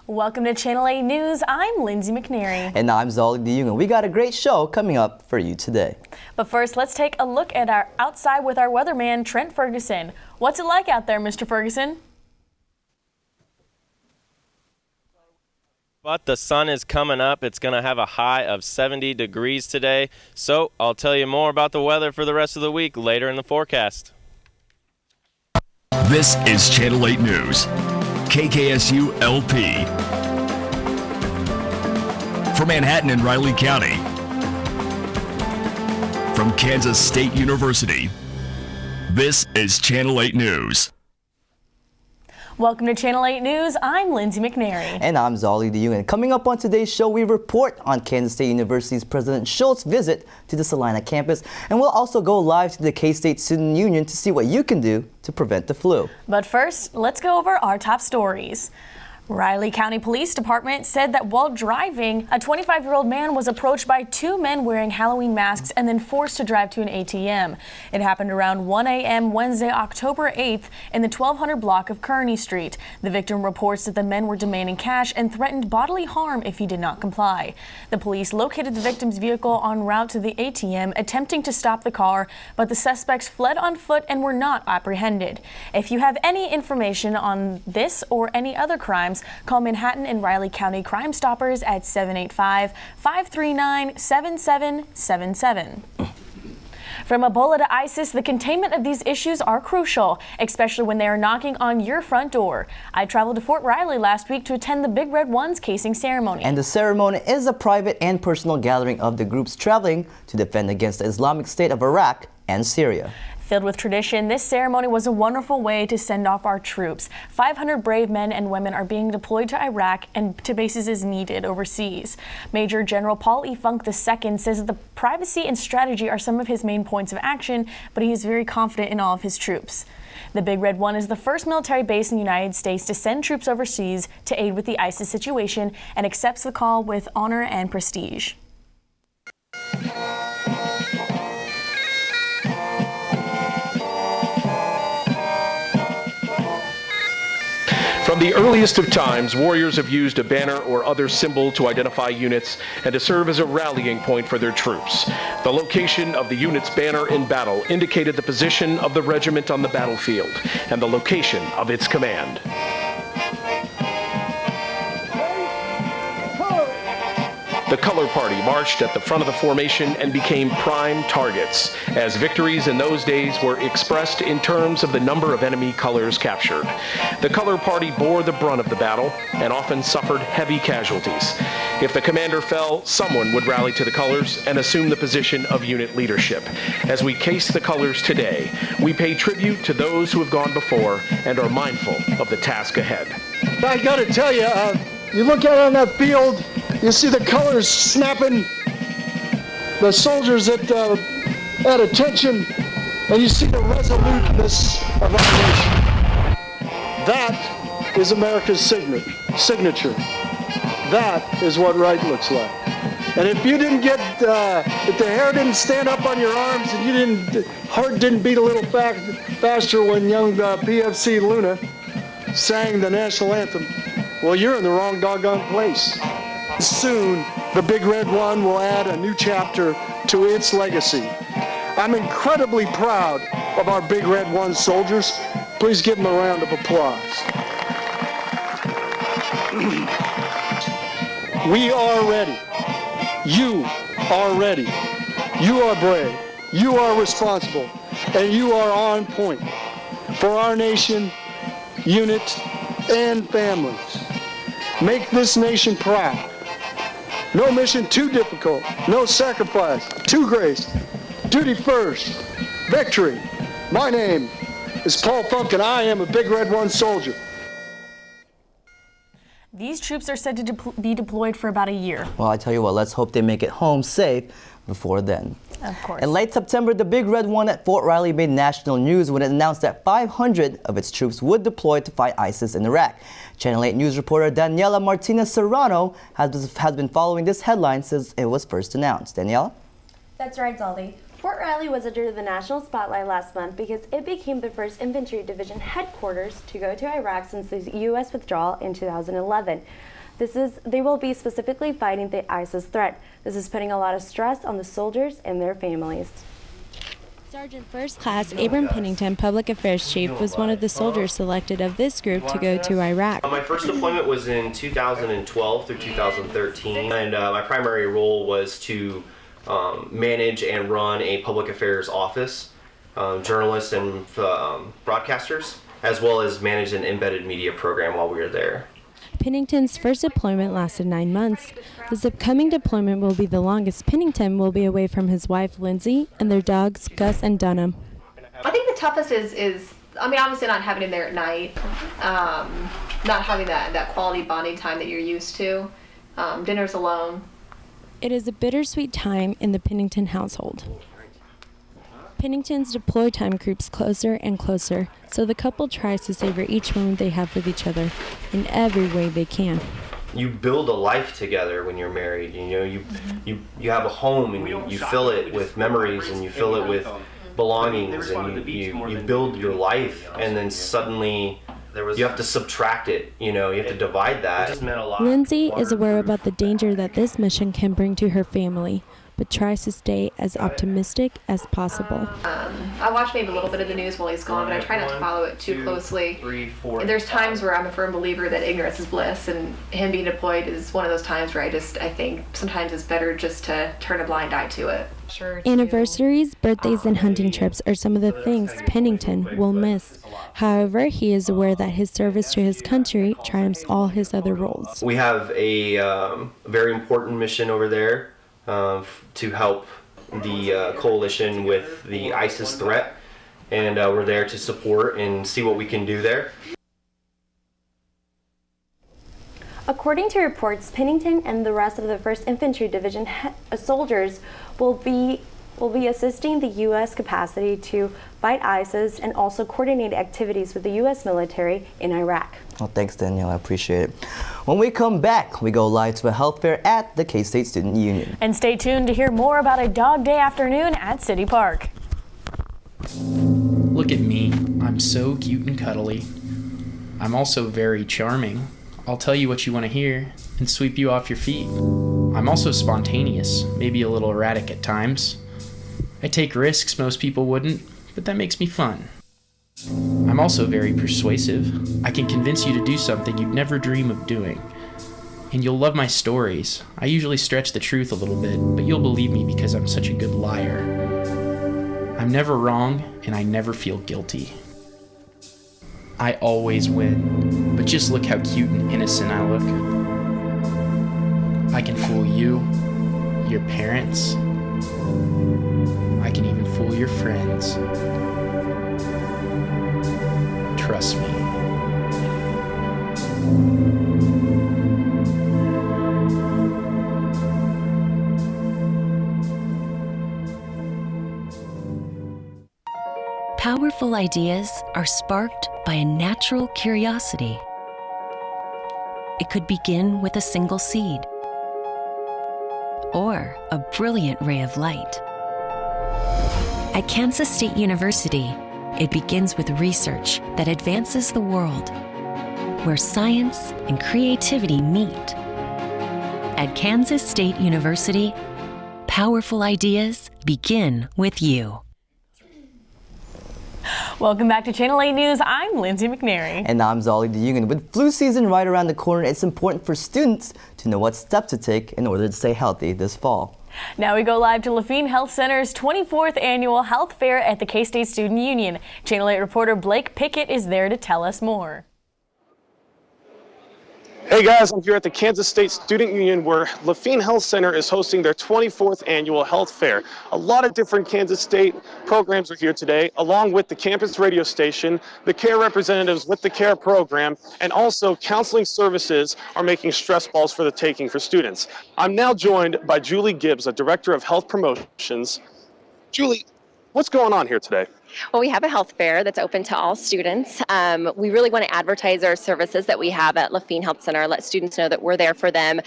Welcome to Channel 8 News. I'm Lindsay McNary. And I'm Zolly DeJong, and we got a great show coming up for you today. But first, let's take a look at our outside with our weatherman, Trent Ferguson. What's it like out there, Mr. Ferguson? But the sun is coming up. It's going to have a high of 70 degrees today. So I'll tell you more about the weather for the rest of the week later in the forecast. This is Channel 8 News, KKSU LP. From Manhattan and Riley County. From Kansas State University, this is Channel 8 News. Welcome to Channel 8 News. I'm Lindsay McNary. And I'm Zolly DeJong. And coming up on today's show, we report on Kansas State University's President Schultz' visit to the Salina campus. And we'll also go live to the K-State Student Union to see what you can do to prevent the flu. But first, let's go over our top stories. Riley County Police Department said that while driving, a 25-year-old man was approached by two men wearing Halloween masks and then forced to drive to an ATM. It happened around 1 a.m. Wednesday, October 8th in the 1200 block of Kearney Street. The victim reports that the men were demanding cash and threatened bodily harm if he did not comply. The police located the victim's vehicle en route to the ATM, attempting to stop the car, but the suspects fled on foot and were not apprehended. If you have any information on this or any other crimes, call Manhattan and Riley County Crime Stoppers at 785-539-7777. From Ebola to ISIS, the containment of these issues are crucial, especially when they are knocking on your front door. I traveled to Fort Riley last week to attend the Big Red One's casing ceremony. And the ceremony is a private and personal gathering of the groups traveling to defend against the Islamic State of Iraq and Syria. Filled with tradition, this ceremony was a wonderful way to send off our troops. 500 brave men and women are being deployed to Iraq and to bases as needed overseas. Major General Paul E. Funk II says that the privacy and strategy are some of his main points of action, but he is very confident in all of his troops. The Big Red One is the first military base in the United States to send troops overseas to aid with the ISIS situation and accepts the call with honor and prestige. From the earliest of times, warriors have used a banner or other symbol to identify units and to serve as a rallying point for their troops. The location of the unit's banner in battle indicated the position of the regiment on the battlefield and the location of its command. The color party marched at the front of the formation and became prime targets, as victories in those days were expressed in terms of the number of enemy colors captured. The color party bore the brunt of the battle and often suffered heavy casualties. If the commander fell, someone would rally to the colors and assume the position of unit leadership. As we case the colors today, we pay tribute to those who have gone before and are mindful of the task ahead. I gotta tell you, you look out on that field, you see the colors snapping, the soldiers at attention, and you see the resoluteness of our nation. That is America's signature. That is what right looks like. And if you didn't get, if the hair didn't stand up on your arms and heart didn't beat a little faster when young PFC Luna sang the national anthem, well, you're in the wrong doggone place. Soon, the Big Red One will add a new chapter to its legacy. I'm incredibly proud of our Big Red One soldiers. Please give them a round of applause. We are ready. You are ready. You are brave. You are responsible. And you are on point for our nation, unit, and families. Make this nation proud. No mission too difficult, no sacrifice too great. Duty first, victory. My name is Paul Funk and I am a Big Red One soldier. These troops are said to be deployed for about a year. Well, I tell you what, let's hope they make it home safe before then. Of course. In late September, the Big Red One at Fort Riley made national news when it announced that 500 of its troops would deploy to fight ISIS in Iraq. Channel 8 News reporter Daniela Martinez Serrano has been following this headline since it was first announced. Daniela? That's right, Zaldi. Fort Riley was under the national spotlight last month because it became the first infantry division headquarters to go to Iraq since the U.S. withdrawal in 2011. They will be specifically fighting the ISIS threat. This is putting a lot of stress on the soldiers and their families. Sergeant First Class Abram Pennington, Public Affairs Chief, was one of the soldiers selected of this group to go to Iraq. My first deployment was in 2012 through 2013, and my primary role was to manage and run a public affairs office, journalists and broadcasters, as well as manage an embedded media program while we were there. Pennington's first deployment lasted 9 months. This upcoming deployment will be the longest Pennington will be away from his wife, Lindsay, and their dogs, Gus and Dunham. I think the toughest is obviously not having him there at night, not having that quality bonding time that you're used to, dinners alone. It is a bittersweet time in the Pennington household. Pennington's deploy time creeps closer and closer, so the couple tries to savor each moment they have with each other in every way they can. You build a life together when you're married. You know, you have a home, and you fill it with memories, and you fill it with belongings, and you build your life, and then suddenly you have to subtract it. You know, you have to divide that. It just meant a lot. Lindsay is aware about the danger that this mission can bring to her family, but tries to stay as optimistic as possible. I watch maybe a little bit of the news while he's gone, but I try not to follow it too closely. And there's times where I'm a firm believer that ignorance is bliss, and him being deployed is one of those times where I think sometimes it's better just to turn a blind eye to it. Anniversaries, birthdays, and hunting trips are some of the things Pennington will miss. However, he is aware that his service to his country triumphs all his other roles. We have a very important mission over there to help the coalition with the ISIS threat, and we're there to support and see what we can do there. According to reports, Pennington and the rest of the 1st Infantry Division soldiers will be assisting the U.S. capacity to fight ISIS and also coordinate activities with the U.S. military in Iraq. Well, thanks, Danielle. I appreciate it. When we come back, we go live to a health fair at the K-State Student Union. And stay tuned to hear more about a dog day afternoon at City Park. Look at me. I'm so cute and cuddly. I'm also very charming. I'll tell you what you want to hear and sweep you off your feet. I'm also spontaneous, maybe a little erratic at times. I take risks most people wouldn't, but that makes me fun. I'm also very persuasive. I can convince you to do something you'd never dream of doing. And you'll love my stories. I usually stretch the truth a little bit, but you'll believe me because I'm such a good liar. I'm never wrong, and I never feel guilty. I always win, but just look how cute and innocent I look. I can fool you, your parents. I can even fool your friends. Trust me. Powerful ideas are sparked by a natural curiosity. It could begin with a single seed or a brilliant ray of light. At Kansas State University, it begins with research that advances the world, where science and creativity meet. At Kansas State University, powerful ideas begin with you. Welcome back to Channel 8 News. I'm Lindsay McNary. And I'm Zolly DeYugan. With flu season right around the corner, it's important for students to know what steps to take in order to stay healthy this fall. Now we go live to Lafayette Health Center's 24th annual health fair at the K-State Student Union. Channel 8 reporter Blake Pickett is there to tell us more. Hey guys, I'm here at the Kansas State Student Union where Lafayette Health Center is hosting their 24th annual health fair. A lot of different Kansas State programs are here today, along with the campus radio station, the care representatives with the care program, and also counseling services are making stress balls for the taking for students. I'm now joined by Julie Gibbs, a director of health promotions. Julie, what's going on here today? Well, we have a health fair that's open to all students. We really want to advertise our services that we have at Lafayette Health Center, let students know that we're there for them.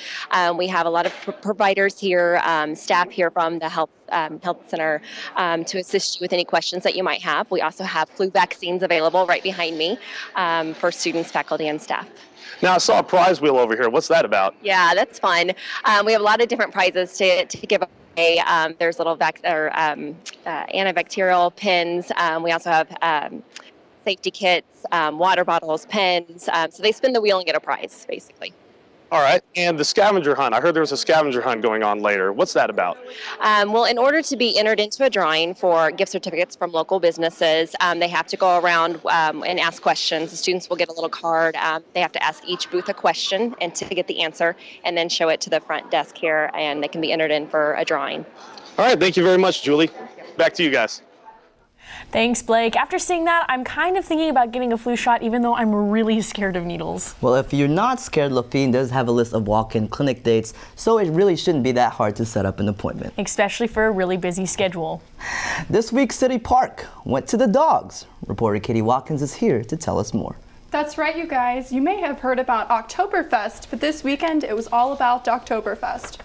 We have a lot of providers here, staff here from the Health Center to assist you with any questions that you might have. We also have flu vaccines available right behind me for students, faculty, and staff. Now, I saw a prize wheel over here. What's that about? Yeah, that's fun. We have a lot of different prizes to give away. There's little antibacterial pins. We also have safety kits, water bottles, pens. So they spin the wheel and get a prize, basically. All right. And the scavenger hunt. I heard there was a scavenger hunt going on later. What's that about? Well, in order to be entered into a drawing for gift certificates from local businesses, they have to go around and ask questions. The students will get a little card. They have to ask each booth a question and to get the answer, and then show it to the front desk here, and they can be entered in for a drawing. All right. Thank you very much, Julie. Back to you guys. Thanks, Blake. After seeing that, I'm kind of thinking about getting a flu shot, even though I'm really scared of needles. Well, if you're not scared, Lafayette does have a list of walk-in clinic dates, so it really shouldn't be that hard to set up an appointment. Especially for a really busy schedule. This week, City Park went to the dogs. Reporter Katie Watkins is here to tell us more. That's right, you guys. You may have heard about Oktoberfest, but this weekend it was all about Dogtoberfest.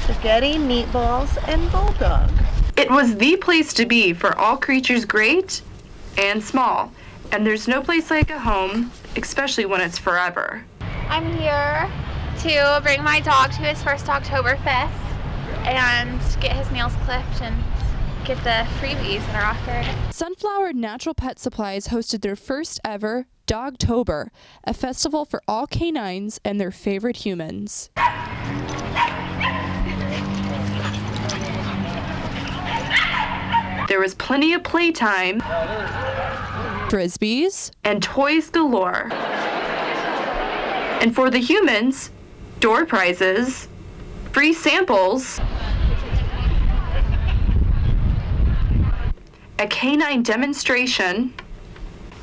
Spaghetti, meatballs, and bulldog. It was the place to be for all creatures great and small. And there's no place like a home, especially when it's forever. I'm here to bring my dog to his first Oktoberfest and get his nails clipped and get the freebies that are offered. Sunflower Natural Pet Supplies hosted their first ever Dogtober, a festival for all canines and their favorite humans. There was plenty of playtime, frisbees, and toys galore. And for the humans, door prizes, free samples, a canine demonstration,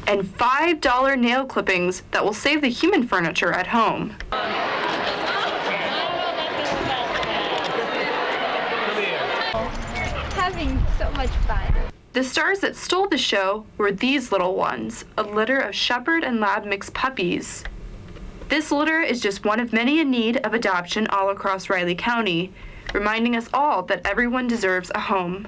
and $5 nail clippings that will save the human furniture at home. Having so much fun. The stars that stole the show were these little ones, a litter of Shepherd and Lab mixed puppies. This litter is just one of many in need of adoption all across Riley County, reminding us all that everyone deserves a home.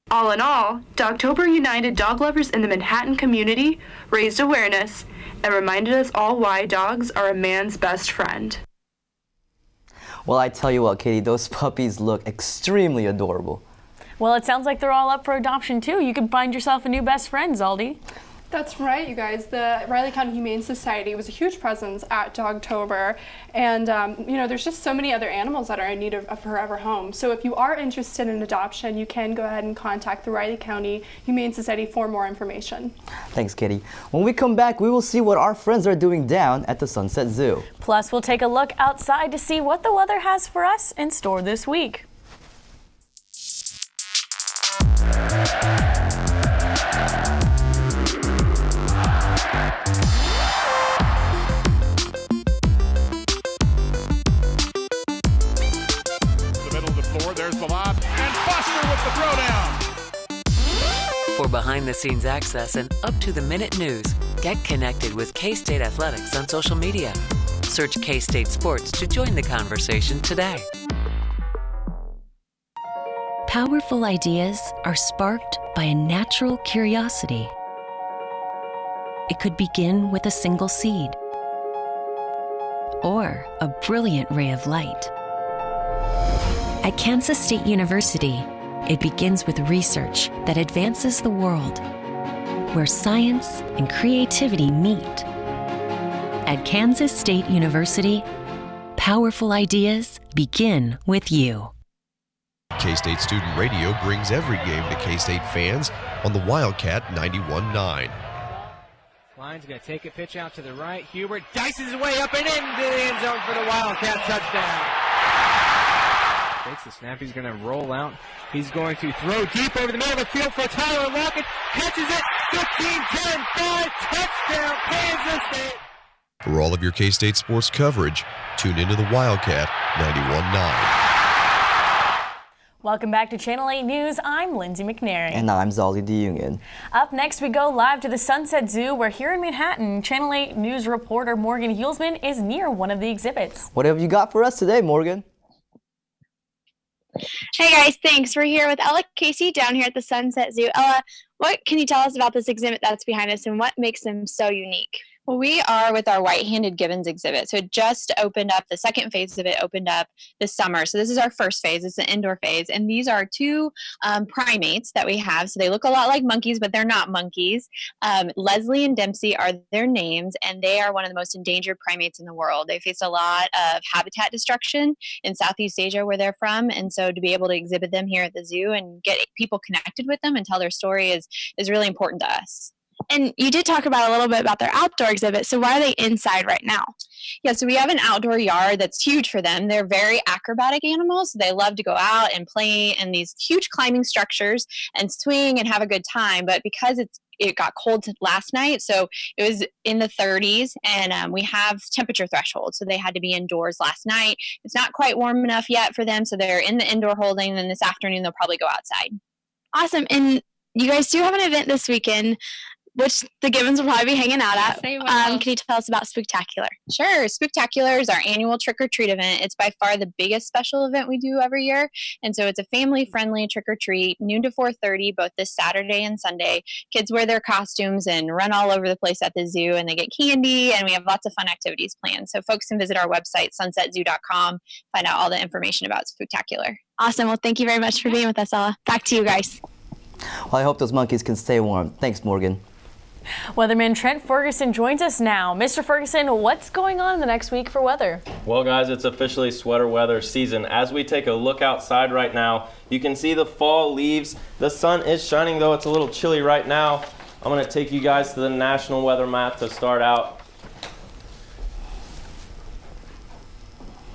All in all, Dogtober united dog lovers in the Manhattan community, raised awareness, and reminded us all why dogs are a man's best friend. Well, I tell you what, Katie, those puppies look extremely adorable. Well, it sounds like they're all up for adoption, too. You can find yourself a new best friend, Zaldi. That's right, you guys. The Riley County Humane Society was a huge presence at Dogtober, and there's just so many other animals that are in need of a forever home. So if you are interested in adoption, you can go ahead and contact the Riley County Humane Society for more information. Thanks, Katie. When we come back, we will see what our friends are doing down at the Sunset Zoo. Plus, we'll take a look outside to see what the weather has for us in store this week. There's the lob, and Buster with the throwdown. For behind-the-scenes access and up-to-the-minute news, get connected with K-State Athletics on social media. Search K-State Sports to join the conversation today. Powerful ideas are sparked by a natural curiosity. It could begin with a single seed or a brilliant ray of light. At Kansas State University, it begins with research that advances the world, where science and creativity meet. At Kansas State University, powerful ideas begin with you. K-State Student Radio brings every game to K-State fans on the Wildcat 91.9. Line's going to take a pitch out to the right. Hubert dices his way up and into the end zone for the Wildcat touchdown. Takes the snap. He's going to roll out. He's going to throw deep over the middle of the field for Tyler Lockett. Catches it. 15, 10, 5. Touchdown, Kansas State. For all of your K-State sports coverage, tune into the Wildcat 91.9. Welcome back to Channel 8 News. I'm Lindsay McNary. And I'm Zolly DeUnion. Up next, we go live to the Sunset Zoo, where here in Manhattan, Channel 8 News reporter Morgan Hulsman is near one of the exhibits. What have you got for us today, Morgan? Hey guys, thanks. We're here with Ella Casey down here at the Sunset Zoo. Ella, what can you tell us about this exhibit that's behind us and what makes them so unique? Well, we are with our white-handed gibbons exhibit. So it just opened up, the second phase of it opened up this summer. So this is our first phase, it's the indoor phase. And these are two primates that we have. So they look a lot like monkeys, but they're not monkeys. Leslie and Dempsey are their names, and they are one of the most endangered primates in the world. They face a lot of habitat destruction in Southeast Asia where they're from. And so to be able to exhibit them here at the zoo and get people connected with them and tell their story is really important to us. And you did talk about a little bit about their outdoor exhibit. So why are they inside right now? Yeah, so we have an outdoor yard that's huge for them. They're very acrobatic animals. So they love to go out and play in these huge climbing structures and swing and have a good time. But because it got cold last night, so it was in the 30s, and we have temperature thresholds, so they had to be indoors last night. It's not quite warm enough yet for them, so they're in the indoor holding, and then this afternoon they'll probably go outside. Awesome. And you guys do have an event this weekend, which the gibbons will probably be hanging out at. Can you tell us about Spooktacular? Sure. Spooktacular is our annual trick-or-treat event. It's by far the biggest special event we do every year. And so it's a family-friendly trick-or-treat, noon to 4:30, both this Saturday and Sunday. Kids wear their costumes and run all over the place at the zoo, and they get candy, and we have lots of fun activities planned. So folks can visit our website, sunsetzoo.com, find out all the information about Spooktacular. Awesome. Well, thank you very much for being with us, Ella. Back to you guys. Well, I hope those monkeys can stay warm. Thanks, Morgan. Weatherman Trent Ferguson joins us now. Mr. Ferguson, what's going on in the next week for weather? Well, guys, it's officially sweater weather season. As we take a look outside right now, you can see the fall leaves. The sun is shining, though it's a little chilly right now. I'm going to take you guys to the national weather map to start out.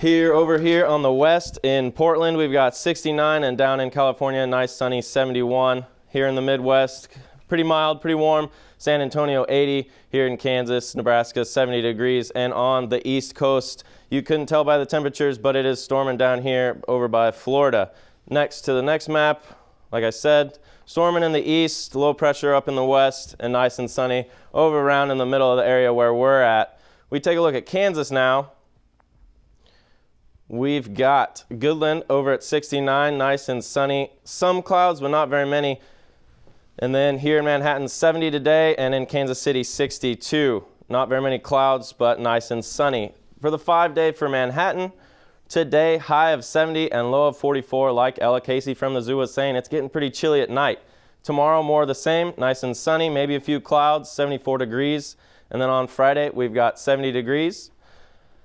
Over here on the west in Portland, we've got 69, and down in California, nice sunny 71. Here in the Midwest, pretty mild, pretty warm. San Antonio 80, here in Kansas, Nebraska 70 degrees, and on the East Coast, you couldn't tell by the temperatures, but it is storming down here over by Florida. Next to the next map, like I said, storming in the east, low pressure up in the west, and nice and sunny over around in the middle of the area where we're at. We take a look at Kansas now. We've got Goodland over at 69, nice and sunny. Some clouds, but not very many. And then here in Manhattan, 70 today, and in Kansas City, 62. Not very many clouds, but nice and sunny. For the 5-day for Manhattan, today, high of 70 and low of 44. Like Ella Casey from the zoo was saying, it's getting pretty chilly at night. Tomorrow, more of the same, nice and sunny, maybe a few clouds, 74 degrees. And then on Friday, we've got 70 degrees.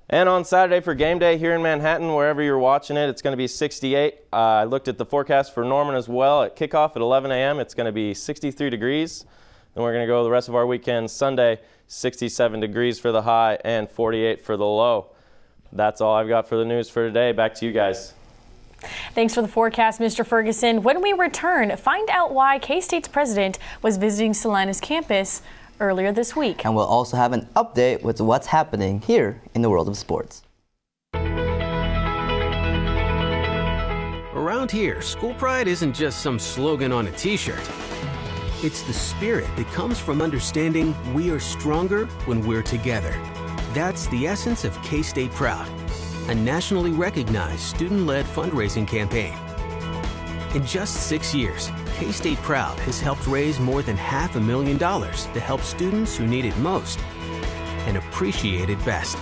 And on Saturday for game day here in Manhattan, wherever you're watching it, it's going to be 68. I looked at the forecast for Norman as well. At kickoff at 11 a.m., it's going to be 63 degrees. Then we're going to go the rest of our weekend Sunday, 67 degrees for the high and 48 for the low. That's all I've got for the news for today. Back to you guys. Thanks for the forecast, Mr. Ferguson. When we return, find out why K-State's president was visiting Salina's campus earlier this week. And we'll also have an update with what's happening here in the world of sports. Around here, school pride isn't just some slogan on a t-shirt. It's the spirit that comes from understanding we are stronger when we're together. That's the essence of K-State Proud, a nationally recognized student-led fundraising campaign. In just 6 years, K-State Proud has helped raise more than $500,000 to help students who need it most and appreciate it best.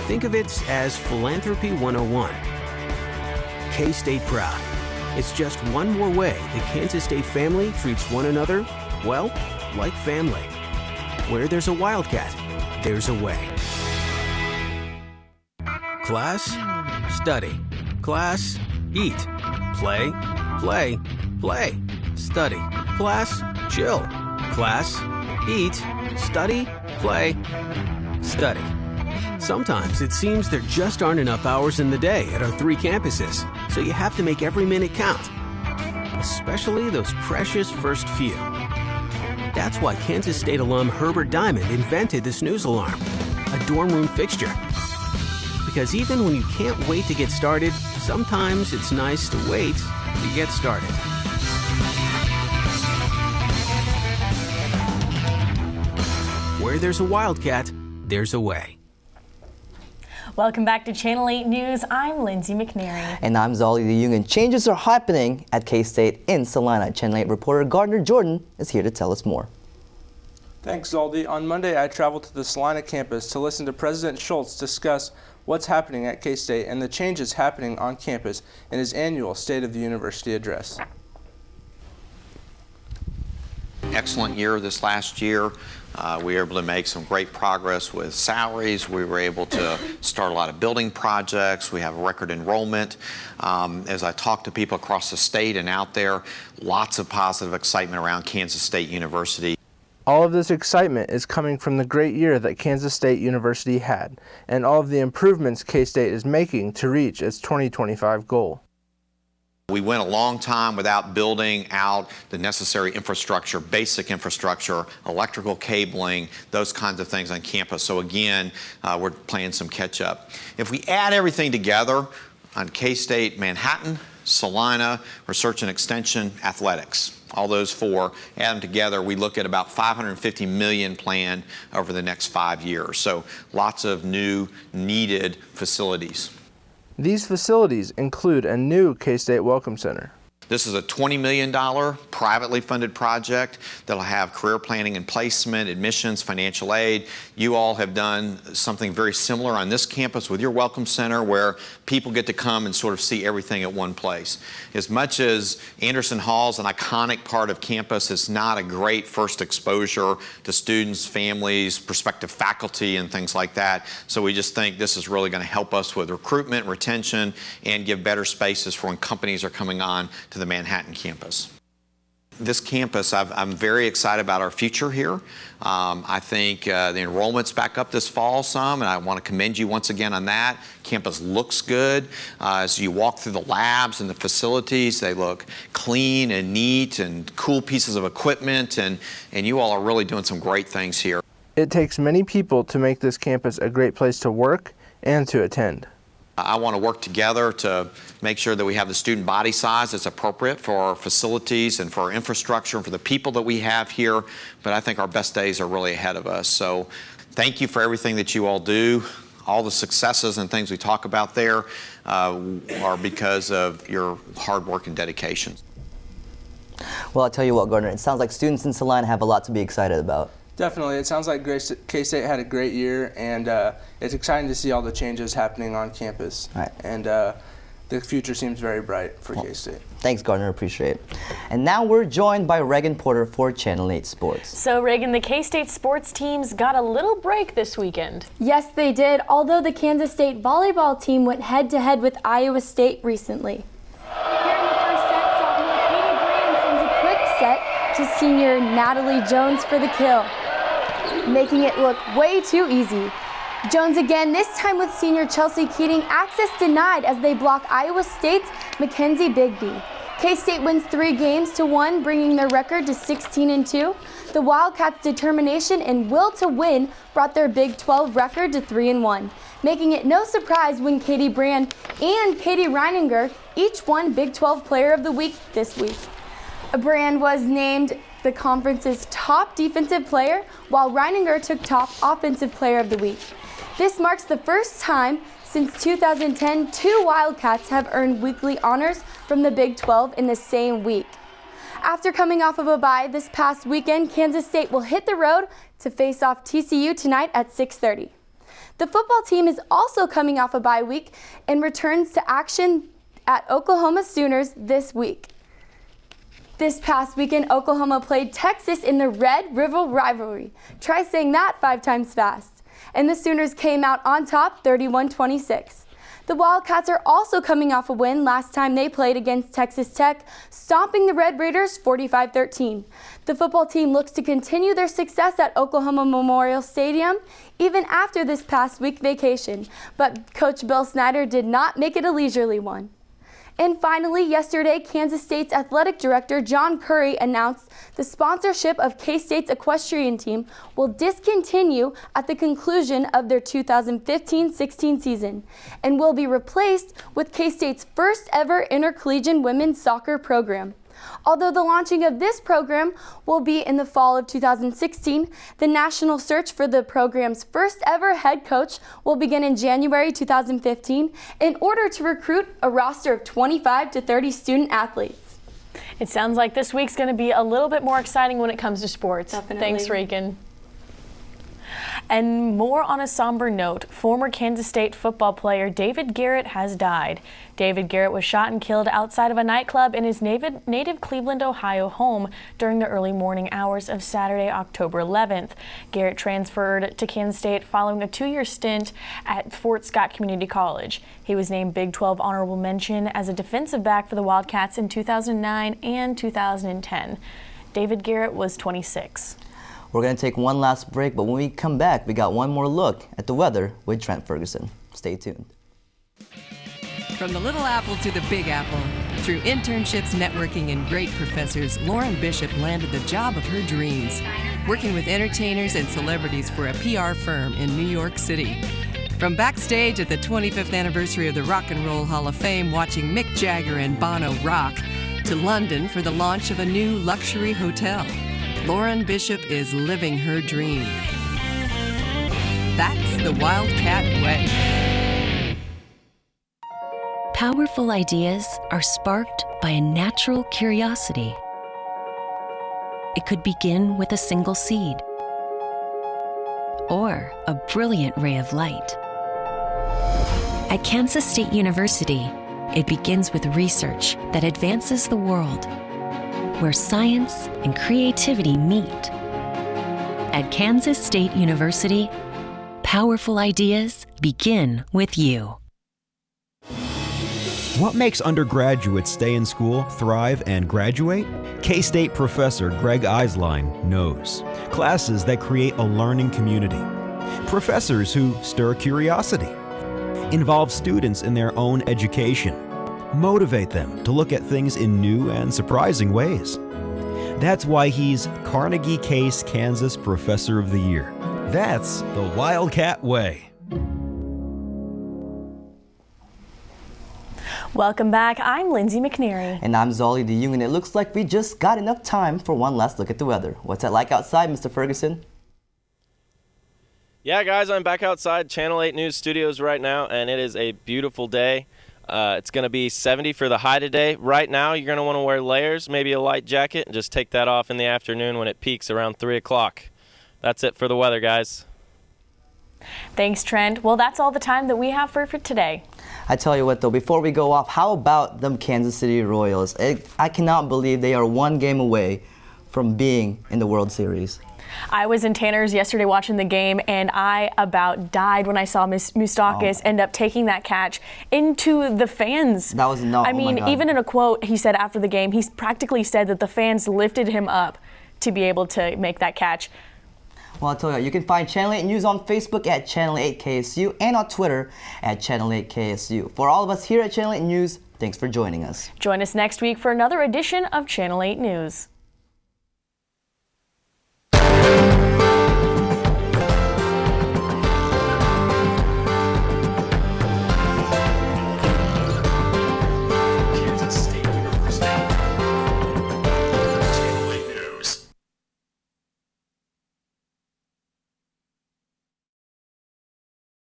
Think of it as Philanthropy 101. K-State Proud. It's just one more way the Kansas State family treats one another, well, like family. Where there's a Wildcat, there's a way. Class, study. Class, eat. Play, play, play. Study. Class, chill. Class, eat, study, play, study. Sometimes it seems there just aren't enough hours in the day at our 3 campuses, so you have to make every minute count, especially those precious first few. That's why Kansas State alum Herbert Diamond invented the snooze alarm, a dorm room fixture. Because even when you can't wait to get started, sometimes it's nice to wait to get started. Where there's a Wildcat, there's a way. Welcome back to Channel 8 News. I'm Lindsay McNary. And I'm Zolly DeJong, and changes are happening at K-State in Salina. Channel 8 reporter Gardner Jordan is here to tell us more. Thanks, Zoldy. On Monday, I traveled to the Salina campus to listen to President Schultz discuss what's happening at K-State and the changes happening on campus in his annual State of the University address. Excellent year this last year. We were able to make some great progress with salaries. We were able to start a lot of building projects. We have record enrollment. As I talk to people across the state and out there, lots of positive excitement around Kansas State University. All of this excitement is coming from the great year that Kansas State University had, and all of the improvements K-State is making to reach its 2025 goal. We went a long time without building out the necessary infrastructure, basic infrastructure, electrical cabling, those kinds of things on campus. So again, we're playing some catch up. If we add everything together on K-State, Manhattan, Salina, Research and Extension, Athletics, all those four, add them together, we look at about $550 million planned over the next 5 years. So lots of new needed facilities. These facilities include a new K-State Welcome Center. This is a $20 million privately funded project that'll have career planning and placement, admissions, financial aid. You all have done something very similar on this campus with your Welcome Center, where people get to come and sort of see everything at one place. As much as Anderson Hall is an iconic part of campus, it's not a great first exposure to students, families, prospective faculty, and things like that. So we just think this is really going to help us with recruitment, retention, and give better spaces for when companies are coming on to the Manhattan campus. This campus, I'm very excited about our future here. I think the enrollment's back up this fall some, and I want to commend you once again on that. Campus looks good. As you walk through the labs and the facilities, they look clean and neat and cool pieces of equipment, and you all are really doing some great things here. It takes many people to make this campus a great place to work and to attend. I want to work together to make sure that we have the student body size that's appropriate for our facilities and for our infrastructure and for the people that we have here. But I think our best days are really ahead of us. So thank you for everything that you all do. All the successes and things we talk about there are because of your hard work and dedication. Well, I'll tell you what, Gardner, it sounds like students in Salina have a lot to be excited about. Definitely. It sounds like K-State had a great year, and it's exciting to see all the changes happening on campus. Right. And the future seems very bright for K-State. Thanks, Gardner. Appreciate it. And now we're joined by Reagan Porter for Channel 8 Sports. So, Reagan, the K-State sports teams got a little break this weekend. Yes, they did, although the Kansas State volleyball team went head-to-head with Iowa State recently. Here in the first set, sophomore Katie Brand sends a quick set to senior Natalie Jones for the kill, making it look way too easy. Jones again, this time with senior Chelsea Keating, access denied as they block Iowa State's Mackenzie Bigby. K-State wins 3 games to 1, bringing their record to 16-2. The Wildcats' determination and will to win brought their Big 12 record to 3-1, making it no surprise when Katie Brand and Katie Reininger each won Big 12 Player of the Week this week. Brand was named the conference's top defensive player, while Reininger took top offensive player of the week. This marks the first time since 2010 2 Wildcats have earned weekly honors from the Big 12 in the same week. After coming off of a bye this past weekend, Kansas State will hit the road to face off TCU tonight at 6:30. The football team is also coming off a bye week and returns to action at Oklahoma Sooners this week. This past weekend, Oklahoma played Texas in the Red River rivalry. Try saying that 5 times fast. And the Sooners came out on top 31-26. The Wildcats are also coming off a win last time they played against Texas Tech, stomping the Red Raiders 45-13. The football team looks to continue their success at Oklahoma Memorial Stadium even after this past week vacation, but Coach Bill Snyder did not make it a leisurely one. And finally, yesterday, Kansas State's athletic director John Currie announced the sponsorship of K-State's equestrian team will discontinue at the conclusion of their 2015-16 season and will be replaced with K-State's first ever intercollegiate women's soccer program. Although the launching of this program will be in the fall of 2016, the national search for the program's first ever head coach will begin in January 2015 in order to recruit a roster of 25 to 30 student athletes. It sounds like this week's going to be a little bit more exciting when it comes to sports. Definitely. Thanks, Regan. And more on a somber note, former Kansas State football player David Garrett has died. David Garrett was shot and killed outside of a nightclub in his native Cleveland, Ohio home during the early morning hours of Saturday, October 11th. Garrett transferred to Kansas State following a 2-year stint at Fort Scott Community College. He was named Big 12 Honorable Mention as a defensive back for the Wildcats in 2009 and 2010. David Garrett was 26. We're going to take one last break, but when we come back, we got one more look at the weather with Trent Ferguson. Stay tuned. From the Little Apple to the Big Apple, through internships, networking, and great professors, Lauren Bishop landed the job of her dreams, working with entertainers and celebrities for a PR firm in New York City. From backstage at the 25th anniversary of the Rock and Roll Hall of Fame, watching Mick Jagger and Bono rock, to London for the launch of a new luxury hotel. Lauren Bishop is living her dream. That's the Wildcat way. Powerful ideas are sparked by a natural curiosity. It could begin with a single seed or a brilliant ray of light. At Kansas State University, it begins with research that advances the world, where science and creativity meet. At Kansas State University, powerful ideas begin with you. What makes undergraduates stay in school, thrive, and graduate? K-State professor Greg Eislein knows. Classes that create a learning community. Professors who stir curiosity. Involve students in their own education. Motivate them to look at things in new and surprising ways. That's why he's Carnegie Case Kansas Professor of the Year. That's the Wildcat way. Welcome back. I'm Lindsay McNary. And I'm Zolly DeJong, and it looks like we just got enough time for one last look at the weather. What's that like outside, Mr. Ferguson? Yeah, guys, I'm back outside Channel 8 News Studios right now, and it is a beautiful day. It's going to be 70 for the high today. Right now, you're going to want to wear layers, maybe a light jacket, and just take that off in the afternoon when it peaks around 3 o'clock. That's it for the weather, guys. Thanks, Trent. Well, that's all the time that we have for today. I tell you what, though, before we go off, how about them Kansas City Royals? I cannot believe they are one game away from being in the World Series. I was in Tanner's yesterday watching the game, and I about died when I saw Moustakas end up taking that catch into the fans. That was nuts. I mean, even in a quote he said after the game, he practically said that the fans lifted him up to be able to make that catch. Well, I'll tell you, you can find Channel 8 News on Facebook at Channel 8 KSU and on Twitter at Channel 8 KSU. For all of us here at Channel 8 News, thanks for joining us. Join us next week for another edition of Channel 8 News.